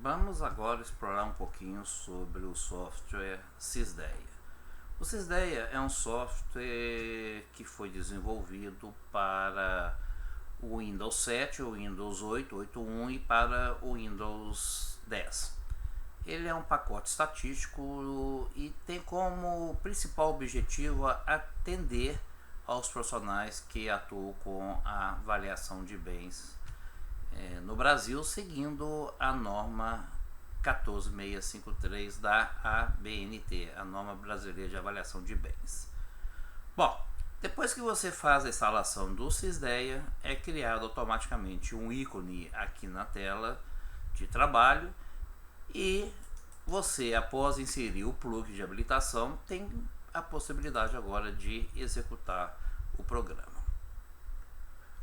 Vamos agora explorar um pouquinho sobre o software Sysdeia. O Sysdeia é um software que foi desenvolvido para o Windows 7, o Windows 8, 8.1 e para o Windows 10. Ele é um pacote estatístico e tem como principal objetivo atender aos profissionais que atuam com a avaliação de bens no Brasil, seguindo a norma 14653 da ABNT, a norma brasileira de avaliação de bens. Bom, depois que você faz a instalação do Sysdeia, é criado automaticamente um ícone aqui na tela de trabalho e você, após inserir o plugin de habilitação, tem a possibilidade agora de executar o programa.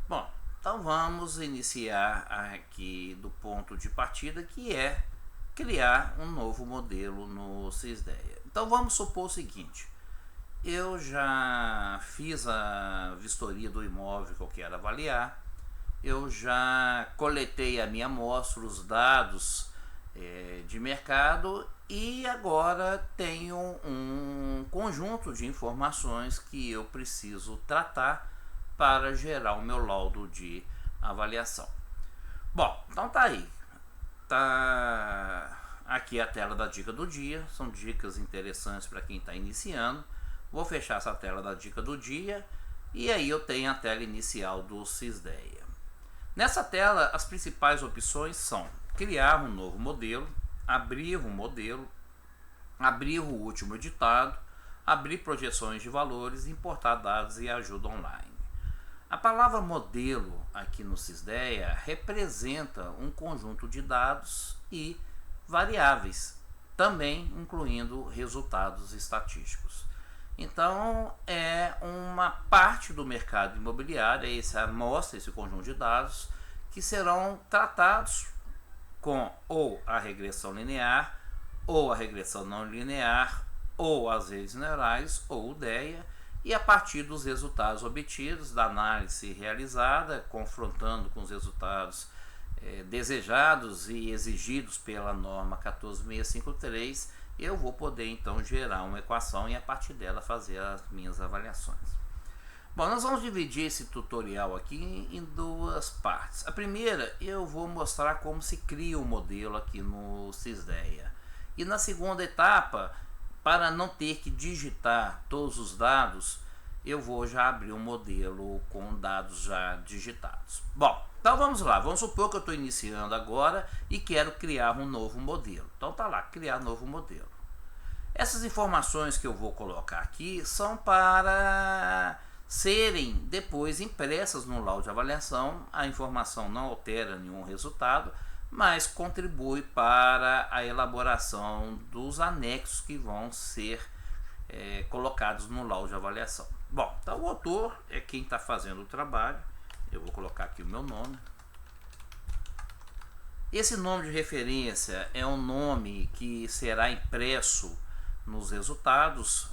Bom, então vamos iniciar aqui do ponto de partida, que é criar um novo modelo no Sysdeia. Então vamos supor o seguinte: eu já fiz a vistoria do imóvel que eu quero avaliar, eu já coletei a minha amostra, os dados de mercado, e agora tenho um conjunto de informações que eu preciso tratar para gerar o meu laudo de avaliação. Bom, então tá aí. Tá aqui a tela da dica do dia. São dicas interessantes para quem está iniciando. Vou fechar essa tela da dica do dia e aí eu tenho a tela inicial do Sysdeia. Nessa tela, as principais opções são criar um novo modelo, abrir um modelo, abrir o último editado, abrir projeções de valores, importar dados e ajuda online. A palavra modelo aqui no Sysdeia representa um conjunto de dados e variáveis, também incluindo resultados estatísticos. Então é uma parte do mercado imobiliário, essa amostra, esse conjunto de dados, que serão tratados com ou a regressão linear, ou a regressão não linear, ou as redes neurais, ou o DEA, e a partir dos resultados obtidos, da análise realizada, confrontando com os resultados desejados e exigidos pela norma 14653, eu vou poder então gerar uma equação e a partir dela fazer as minhas avaliações. Bom, nós vamos dividir esse tutorial aqui em duas partes. A primeira, eu vou mostrar como se cria um modelo aqui no Sysdeia. E na segunda etapa, para não ter que digitar todos os dados, eu vou já abrir um modelo com dados já digitados. Bom, então vamos lá. Vamos supor que eu estou iniciando agora e quero criar um novo modelo. Então tá lá, criar novo modelo. Essas informações que eu vou colocar aqui são para serem depois impressas no laudo de avaliação. A informação não altera nenhum resultado, mas contribui para a elaboração dos anexos que vão ser colocados no laudo de avaliação. Bom, então o autor é quem está fazendo o trabalho. Eu vou colocar aqui o meu nome. Esse nome de referência é um nome que será impresso nos resultados.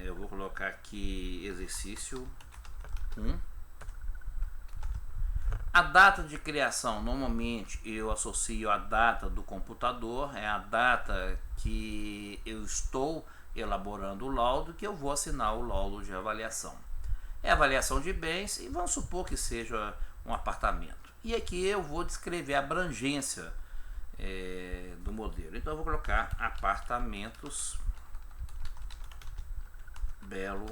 Eu vou colocar aqui exercício 1. A data de criação, normalmente eu associo a data do computador, é a data que eu estou elaborando o laudo, que eu vou assinar o laudo de avaliação. É avaliação de bens e vamos supor que seja um apartamento. E aqui eu vou descrever a abrangência do modelo. Então eu vou colocar apartamentos Belo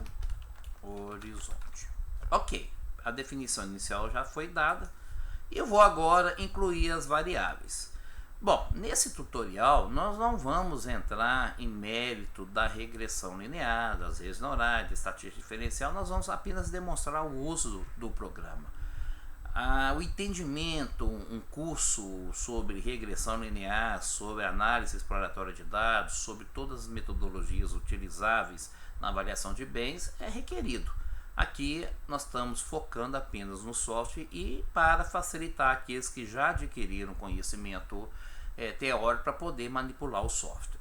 Horizonte. Ok, a definição inicial já foi dada e eu vou agora incluir as variáveis. Bom, nesse tutorial nós não vamos entrar em mérito da regressão linear, das redes neurais, da estatística diferencial, nós vamos apenas demonstrar o uso do programa. O entendimento, um curso sobre regressão linear, sobre análise exploratória de dados, sobre todas as metodologias utilizáveis na avaliação de bens é requerido. Aqui nós estamos focando apenas no software e para facilitar aqueles que já adquiriram conhecimento teórico para poder manipular o software.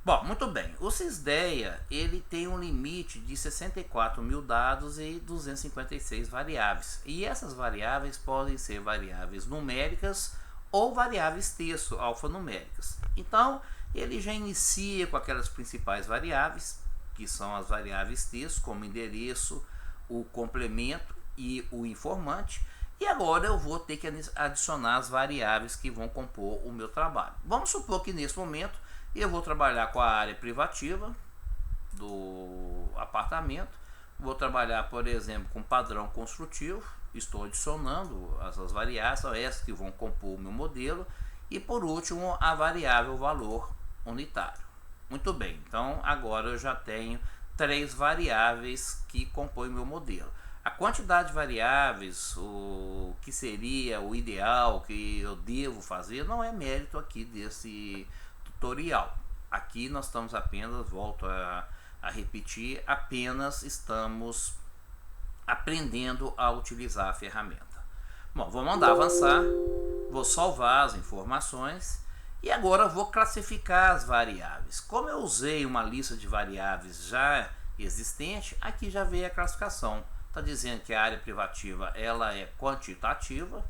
Bom, muito bem, o Sysdeia ele tem um limite de 64 mil dados e 256 variáveis. E essas variáveis podem ser variáveis numéricas ou variáveis texto alfanuméricas. Então, ele já inicia com aquelas principais variáveis, que são as variáveis texto, como endereço, o complemento e o informante. E agora eu vou ter que adicionar as variáveis que vão compor o meu trabalho. Vamos supor que nesse momento eu vou trabalhar com a área privativa do apartamento. Vou trabalhar, por exemplo, com padrão construtivo. Estou adicionando essas variáveis, são essas que vão compor o meu modelo. E por último, a variável valor unitário. Muito bem, então agora eu já tenho 3 variáveis que compõem o meu modelo. A quantidade de variáveis, o que seria o ideal, que eu devo fazer, não é mérito aqui desse tutorial. Aqui nós estamos apenas, volto a repetir, apenas estamos aprendendo a utilizar a ferramenta. Bom, vou mandar avançar, vou salvar as informações e agora vou classificar as variáveis. Como eu usei uma lista de variáveis já existente, aqui já veio a classificação. Está dizendo que a área privativa ela é quantitativa,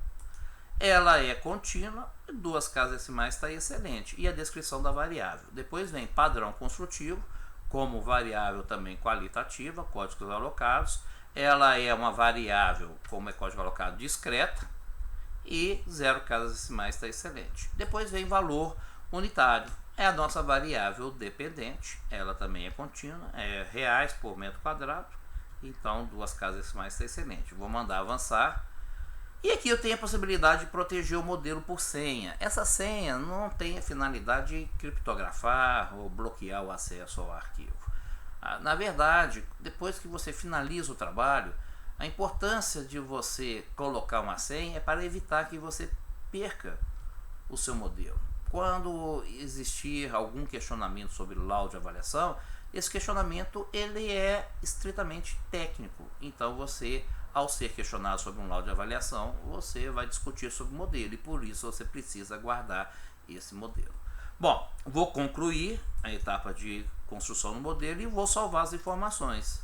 ela é contínua e 2 casas decimais está excelente. E a descrição da variável. Depois vem padrão construtivo, como variável também qualitativa, códigos alocados. Ela é uma variável, como é código alocado, discreta. E 0 casas decimais está excelente. Depois vem valor unitário. É a nossa variável dependente. Ela também é contínua, é reais por metro quadrado. Então 2 casas decimais está excelente. Vou mandar avançar. E aqui eu tenho a possibilidade de proteger o modelo por senha. Essa senha não tem a finalidade de criptografar ou bloquear o acesso ao arquivo. Na verdade, depois que você finaliza o trabalho, a importância de você colocar uma senha é para evitar que você perca o seu modelo. Quando existir algum questionamento sobre laudo de avaliação, esse questionamento ele é estritamente técnico. Então você, ao ser questionado sobre um laudo de avaliação, você vai discutir sobre o modelo e por isso você precisa guardar esse modelo. Bom, vou concluir a etapa de construção do modelo e vou salvar as informações.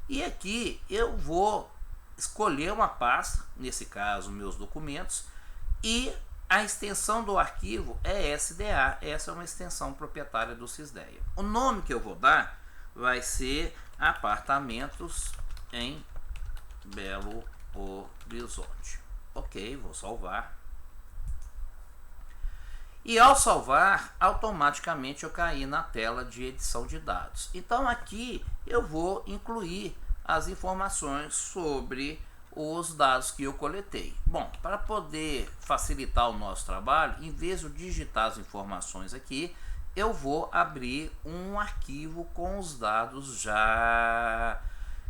E aqui eu vou escolher uma pasta, nesse caso meus documentos, e a extensão do arquivo é SDA, essa é uma extensão proprietária do Sysdeia. O nome que eu vou dar vai ser Apartamentos em Belo Horizonte. Ok, vou salvar. E ao salvar, automaticamente eu caí na tela de edição de dados. Então aqui eu vou incluir as informações sobre os dados que eu coletei. Bom, para poder facilitar o nosso trabalho, em vez de digitar as informações aqui, eu vou abrir um arquivo com os dados já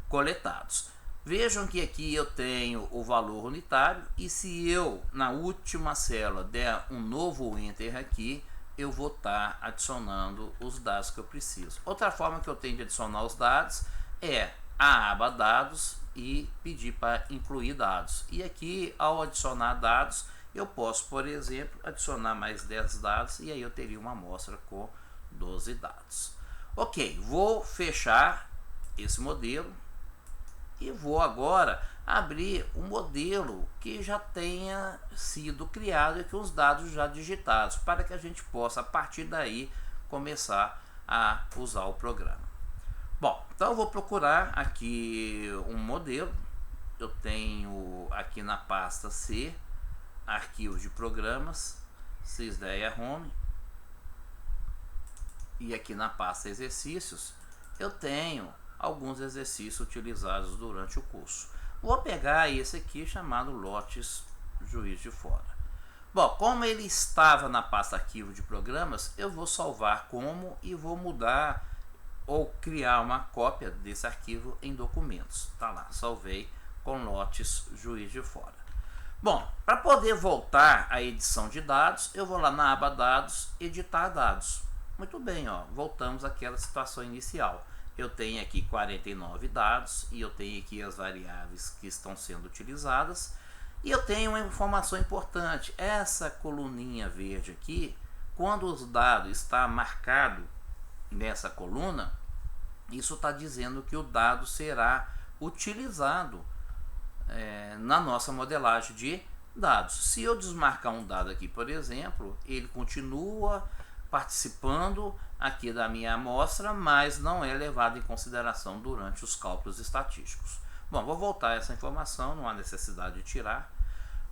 coletados. Vejam que aqui eu tenho o valor unitário e se eu na última célula der um novo enter aqui, eu vou estar adicionando os dados que eu preciso. Outra forma que eu tenho de adicionar os dados é a aba dados e pedir para incluir dados. E aqui ao adicionar dados, eu posso, por exemplo, adicionar mais 10 dados e aí eu teria uma amostra com 12 dados. Ok, vou fechar esse modelo. E vou agora abrir um modelo que já tenha sido criado e com os dados já digitados, para que a gente possa, a partir daí, começar a usar o programa. Bom, então eu vou procurar aqui um modelo. Eu tenho aqui na pasta C, arquivos de programas, Sysdeia Home. E aqui na pasta exercícios, eu tenho alguns exercícios utilizados durante o curso. Vou pegar esse aqui chamado Lotes Juiz de Fora. Bom, como ele estava na pasta arquivo de programas, eu vou salvar como e vou mudar ou criar uma cópia desse arquivo em documentos. Tá lá, salvei com Lotes Juiz de Fora. Bom, para poder voltar à edição de dados, eu vou lá na aba dados, editar dados. Muito bem, ó, voltamos àquela situação inicial. Eu tenho aqui 49 dados e eu tenho aqui as variáveis que estão sendo utilizadas. E eu tenho uma informação importante. Essa coluninha verde aqui, quando o dado está marcado nessa coluna, isso está dizendo que o dado será utilizado na nossa modelagem de dados. Se eu desmarcar um dado aqui, por exemplo, ele continua participando aqui da minha amostra, mas não é levado em consideração durante os cálculos estatísticos. Bom, vou voltar essa informação, não há necessidade de tirar.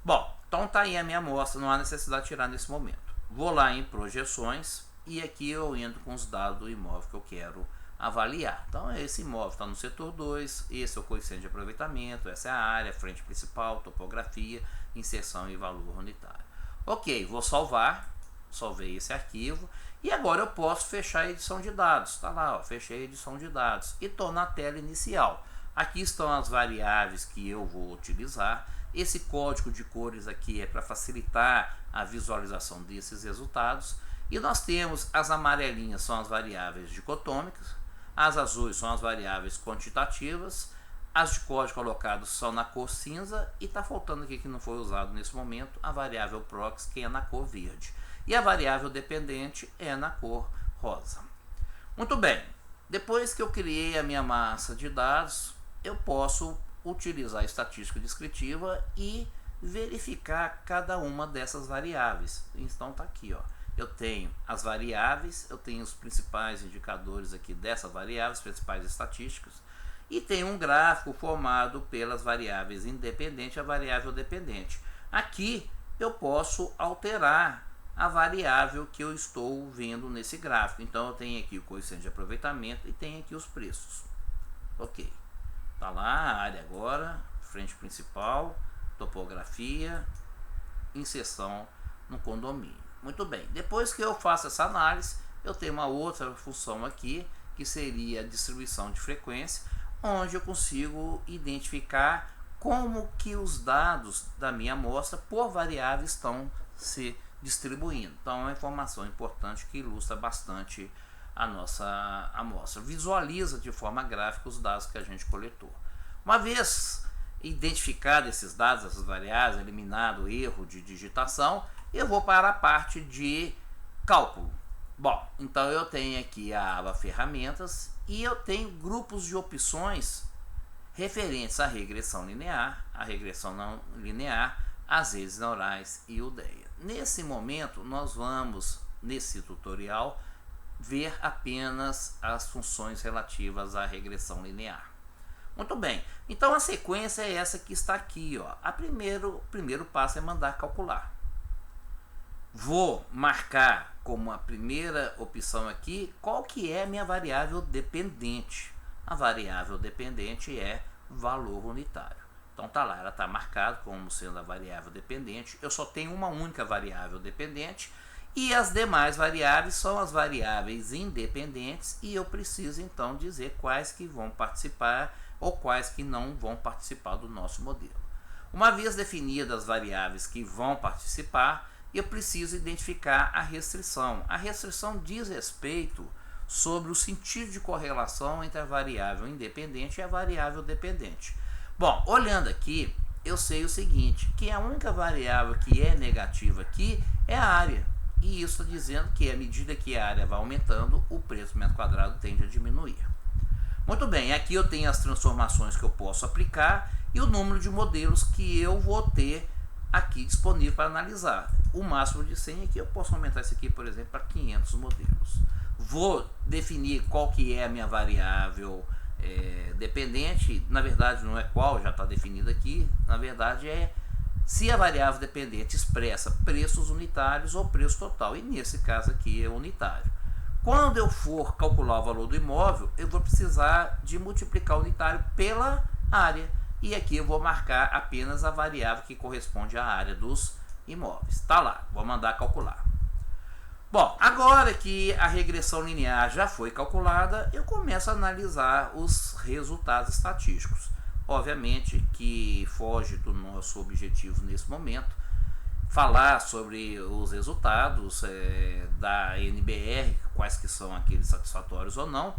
Bom, então tá aí a minha amostra, não há necessidade de tirar nesse momento. Vou lá em projeções e aqui eu entro com os dados do imóvel que eu quero avaliar. Então esse imóvel está no setor 2, esse é o coeficiente de aproveitamento, essa é a área, frente principal, topografia, inserção e valor unitário. Ok, vou salvar, salvei esse arquivo e agora eu posso fechar a edição de dados. Está lá, ó, fechei a edição de dados e estou na tela inicial. Aqui estão as variáveis que eu vou utilizar. Esse código de cores aqui é para facilitar a visualização desses resultados. E nós temos as amarelinhas, são as variáveis dicotômicas, as azuis são as variáveis quantitativas, as de código alocado são na cor cinza e está faltando aqui que não foi usado nesse momento a variável prox, que é na cor verde. E a variável dependente é na cor rosa. Muito bem, depois que eu criei a minha massa de dados, eu posso utilizar a estatística descritiva e verificar cada uma dessas variáveis. Então está aqui, ó. Eu tenho as variáveis, eu tenho os principais indicadores aqui dessas variáveis, principais estatísticas, e tenho um gráfico formado pelas variáveis independente e a variável dependente. Aqui eu posso alterar a variável que eu estou vendo nesse gráfico. Então eu tenho aqui o coeficiente de aproveitamento e tenho aqui os preços. Ok. Está lá a área agora, frente principal, topografia, inserção no condomínio. Muito bem, depois que eu faço essa análise, eu tenho uma outra função aqui, que seria a distribuição de frequência, onde eu consigo identificar como que os dados da minha amostra por variável estão se distribuindo. Então é uma informação importante que ilustra bastante a nossa amostra. Visualiza de forma gráfica os dados que a gente coletou. Uma vez identificado esses dados, essas variáveis, eliminado o erro de digitação, eu vou para a parte de cálculo. Bom, então eu tenho aqui a aba ferramentas e eu tenho grupos de opções referentes à regressão linear, à regressão não linear, às redes neurais e UDEA. Nesse momento nós vamos, nesse tutorial, ver apenas as funções relativas à regressão linear. Muito bem, então a sequência é essa que está aqui, ó. O primeiro passo é mandar calcular. Vou marcar como a primeira opção aqui qual que é a minha variável dependente. A variável dependente é valor unitário. Então tá lá, ela está marcada como sendo a variável dependente. Eu só tenho uma única variável dependente e as demais variáveis são as variáveis independentes e eu preciso então dizer quais que vão participar ou quais que não vão participar do nosso modelo. Uma vez definidas as variáveis que vão participar, eu preciso identificar a restrição. A restrição diz respeito sobre o sentido de correlação entre a variável independente e a variável dependente. Bom, olhando aqui, eu sei o seguinte, que a única variável que é negativa aqui é a área. E isso está dizendo que à medida que a área vai aumentando, o preço por metro quadrado tende a diminuir. Muito bem, aqui eu tenho as transformações que eu posso aplicar e o número de modelos que eu vou ter aqui disponível para analisar. O máximo de 100 aqui, eu posso aumentar isso aqui, por exemplo, para 500 modelos. Vou definir qual que é a minha variável dependente. Na verdade não é qual, já está definido aqui. Na verdade é se a variável dependente expressa preços unitários ou preço total. E nesse caso aqui é unitário. Quando eu for calcular o valor do imóvel, eu vou precisar de multiplicar o unitário pela área. E aqui eu vou marcar apenas a variável que corresponde à área dos imóveis. Está lá, vou mandar calcular. Bom, agora que a regressão linear já foi calculada, eu começo a analisar os resultados estatísticos. Obviamente que foge do nosso objetivo nesse momento falar sobre os resultados da NBR, quais que são aqueles satisfatórios ou não,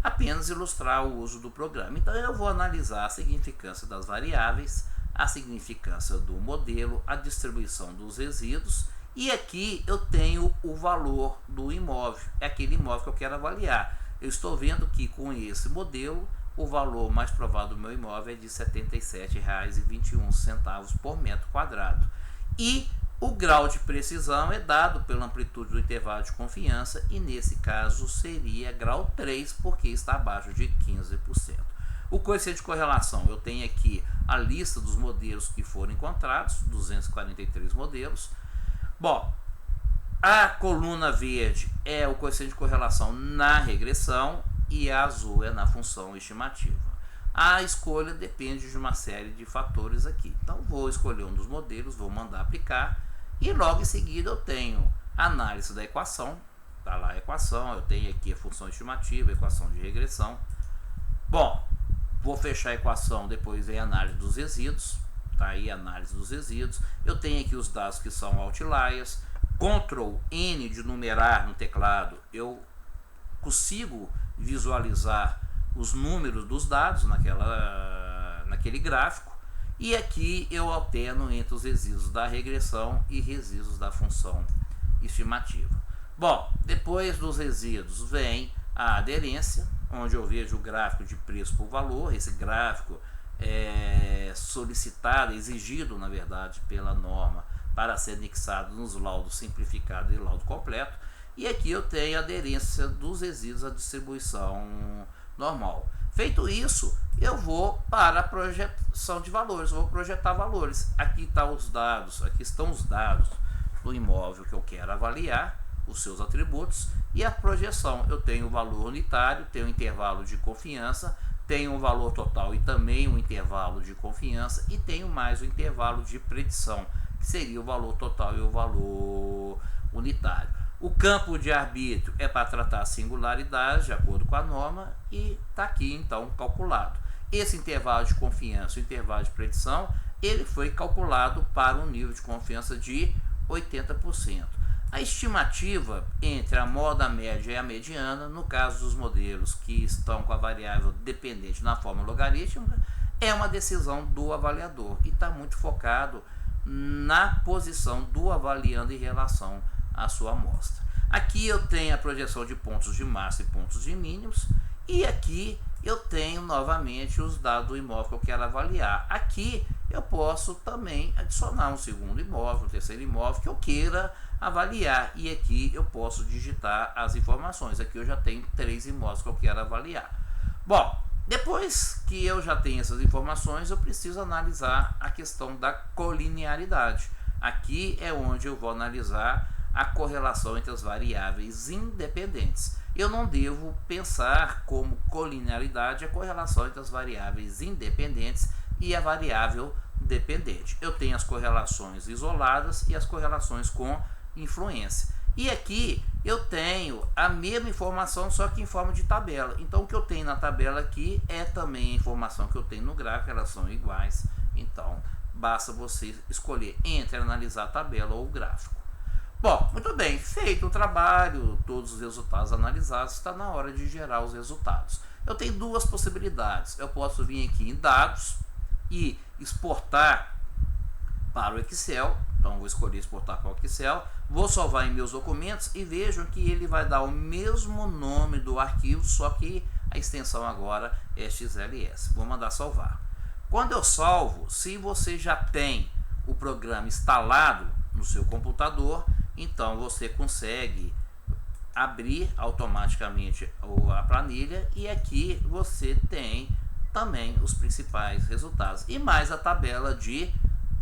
apenas ilustrar o uso do programa. Então eu vou analisar a significância das variáveis, a significância do modelo, a distribuição dos resíduos e aqui eu tenho o valor do imóvel, é aquele imóvel que eu quero avaliar. Eu estou vendo que com esse modelo o valor mais provável do meu imóvel é de R$ 77,21 por metro quadrado. E o grau de precisão é dado pela amplitude do intervalo de confiança e nesse caso seria grau 3 porque está abaixo de 15%. O coeficiente de correlação, eu tenho aqui a lista dos modelos que foram encontrados, 243 modelos. Bom, a coluna verde é o coeficiente de correlação na regressão e a azul é na função estimativa. A escolha depende de uma série de fatores aqui. Então vou escolher um dos modelos, vou mandar aplicar e logo em seguida eu tenho a análise da equação. Está lá a equação, eu tenho aqui a função estimativa, a equação de regressão. Bom, vou fechar a equação, depois vem a análise dos resíduos. Está aí a análise dos resíduos. Eu tenho aqui os dados que são outliers. Ctrl N de numerar no teclado, eu consigo visualizar os números dos dados naquele gráfico. E aqui eu alterno entre os resíduos da regressão e resíduos da função estimativa. Bom, depois dos resíduos vem a aderência, onde eu vejo o gráfico de preço por valor. Esse gráfico é solicitado, exigido na verdade pela norma para ser anexado nos laudos simplificado e laudo completo. E aqui eu tenho a aderência dos resíduos à distribuição normal. Feito isso, eu vou para a projeção de valores, vou projetar valores. Aqui estão os dados do imóvel que eu quero avaliar, os seus atributos e a projeção. Eu tenho o valor unitário, tenho o intervalo de confiança, tenho o valor total e também o intervalo de confiança e tenho mais o intervalo de predição, que seria o valor total e o valor unitário. O campo de arbítrio é para tratar singularidades de acordo com a norma e está aqui então calculado. Esse intervalo de confiança, o intervalo de predição, ele foi calculado para um nível de confiança de 80%. A estimativa entre a moda média e a mediana, no caso dos modelos que estão com a variável dependente na forma logarítmica, é uma decisão do avaliador e está muito focado na posição do avaliando em relação à sua amostra. Aqui eu tenho a projeção de pontos de máximo e pontos de mínimos e aqui eu tenho novamente os dados do imóvel que eu quero avaliar. Aqui eu posso também adicionar um segundo imóvel, um terceiro imóvel que eu queira avaliar e aqui eu posso digitar as informações. Aqui eu já tenho 3 imóveis que eu quero avaliar. Bom, depois que eu já tenho essas informações, eu preciso analisar a questão da colinearidade. Aqui é onde eu vou analisar a correlação entre as variáveis independentes. Eu não devo pensar como colinearidade a correlação entre as variáveis independentes e a variável dependente. Eu tenho as correlações isoladas e as correlações com influência. E aqui eu tenho a mesma informação, só que em forma de tabela. Então o que eu tenho na tabela aqui é também a informação que eu tenho no gráfico, elas são iguais. Então basta você escolher entre analisar a tabela ou o gráfico. Bom, muito bem, feito o trabalho, todos os resultados analisados, está na hora de gerar os resultados. Eu tenho duas possibilidades. Eu posso vir aqui em dados e exportar para o Excel. Então vou escolher exportar para o Excel, vou salvar em meus documentos e vejam que ele vai dar o mesmo nome do arquivo, só que a extensão agora é XLS. Vou mandar salvar. Quando eu salvo, se você já tem o programa instalado no seu computador, então você consegue abrir automaticamente a planilha e aqui você tem também os principais resultados e mais a tabela de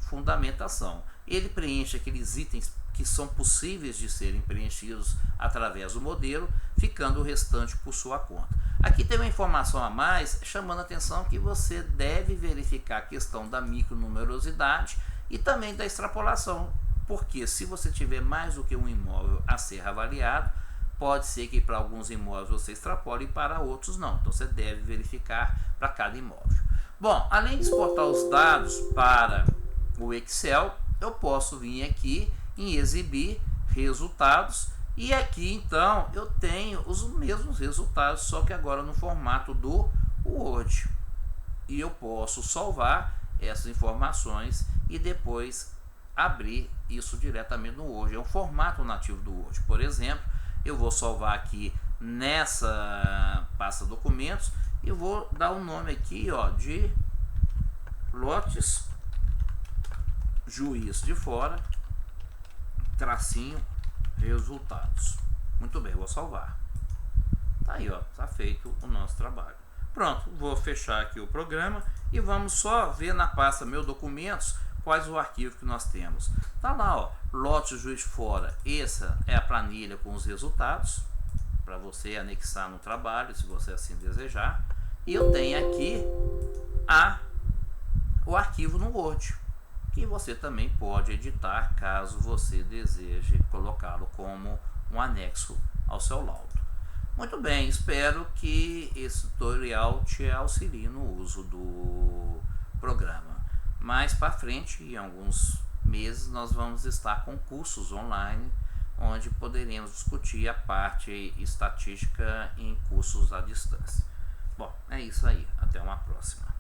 fundamentação. Ele preenche aqueles itens que são possíveis de serem preenchidos através do modelo, ficando o restante por sua conta. Aqui tem uma informação a mais chamando a atenção que você deve verificar a questão da micronumerosidade e também da extrapolação, porque se você tiver mais do que um imóvel a ser avaliado, pode ser que para alguns imóveis você extrapole e para outros não. Então você deve verificar para cada imóvel. Bom, além de exportar os dados para o Excel, eu posso vir aqui em exibir resultados e aqui então eu tenho os mesmos resultados, só que agora no formato do Word. E eu posso salvar essas informações e depois abrir isso diretamente no Word. É um formato nativo do Word. Por exemplo, eu vou salvar aqui nessa pasta documentos e vou dar o nome aqui, ó, de lotes juiz de fora, tracinho, resultados. Muito bem, vou salvar. Tá aí, ó, tá feito o nosso trabalho. Pronto, vou fechar aqui o programa e vamos só ver na pasta Meus Documentos quais o arquivo que nós temos. Tá lá, ó, lote juiz de fora. Essa é a planilha com os resultados para você anexar no trabalho, se você assim desejar. E eu tenho aqui o arquivo no Word, que você também pode editar caso você deseje colocá-lo como um anexo ao seu laudo. Muito bem, espero que esse tutorial te auxilie no uso do programa. Mais para frente, em alguns meses, nós vamos estar com cursos online, onde poderemos discutir a parte estatística em cursos à distância. Bom, é isso aí. Até uma próxima.